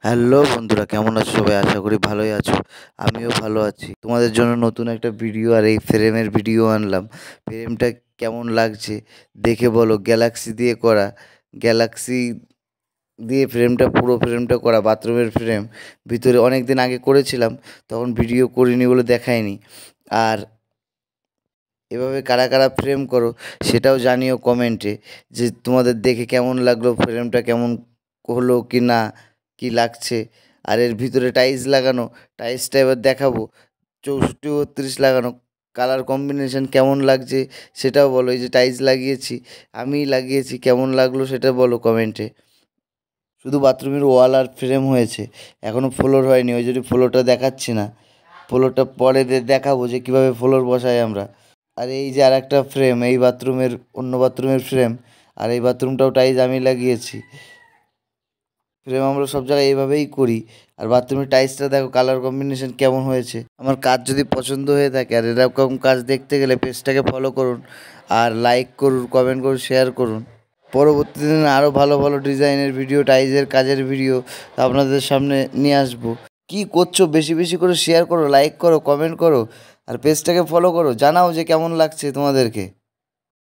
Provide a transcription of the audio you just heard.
Hello বন্ধুরা, কেমন আছো সবাই? আশা করি ভালোই আছো। আমিও ভালো আছি। তোমাদের জন্য নতুন একটা ভিডিও আর এই ফ্রেমের ভিডিও আনলাম। ফ্রেমটা কেমন লাগছে দেখে বলো। গ্যালাক্সি দিয়ে করা, গ্যালাক্সি দিয়ে ফ্রেমটা, পুরো ফ্রেমটা করা, বাথরুমের ফ্রেম। ভিতরে অনেক দিন আগে করেছিলাম, তখন ভিডিও করিনি বলে দেখায়নি। আর এভাবে কারা কারা ফ্রেম করো সেটাও জানিও কমেন্টে, যে তোমাদের দেখে কেমন লাগলো, ফ্রেমটা কেমন হলো কি না, কি লাগছে। আর এর ভিতরে টাইলস লাগানো, টাইলসটা এবার দেখাবো। 64-32 লাগানো, কালার কম্বিনেশন কেমন লাগছে সেটাও বলো। এই যে টাইলস লাগিয়েছি, আমি লাগিয়েছি, কেমন লাগলো সেটা বলো কমেন্টে। শুধু বাথরুমের ওয়াল আর ফ্রেম হয়েছে, এখনও ফ্লোর হয়নি, ওই জন্য ফ্লোরটা দেখাচ্ছি না। ফ্লোরটা পরে দেখাবো যে কীভাবে ফ্লোর বসাই আমরা। আর এই যে আর একটা ফ্রেম, এই বাথরুমের, অন্য বাথরুমের ফ্রেম। আর এই বাথরুমটাও টাইলস আমি লাগিয়েছি। ফ্রেম আমরা সব জায়গায় এইভাবেই করি। আর বাথরুমের টাইলসটা দেখো কালার কম্বিনেশন কেমন হয়েছে। আমার কাজ যদি পছন্দ হয়ে থাকে আর এরকম কাজ দেখতে গেলে পেজটাকে ফলো করুন, আর লাইক করুন, কমেন্ট করুন, শেয়ার করুন। পরবর্তী দিনে আরও ভালো ভালো ডিজাইনের ভিডিও, টাইলসের কাজের ভিডিও আপনাদের সামনে নিয়ে আসবো। কি করছো? বেশি বেশি করে শেয়ার করো, লাইক করো, কমেন্ট করো, আর পেজটাকে ফলো করো। জানাও যে কেমন লাগছে তোমাদেরকে।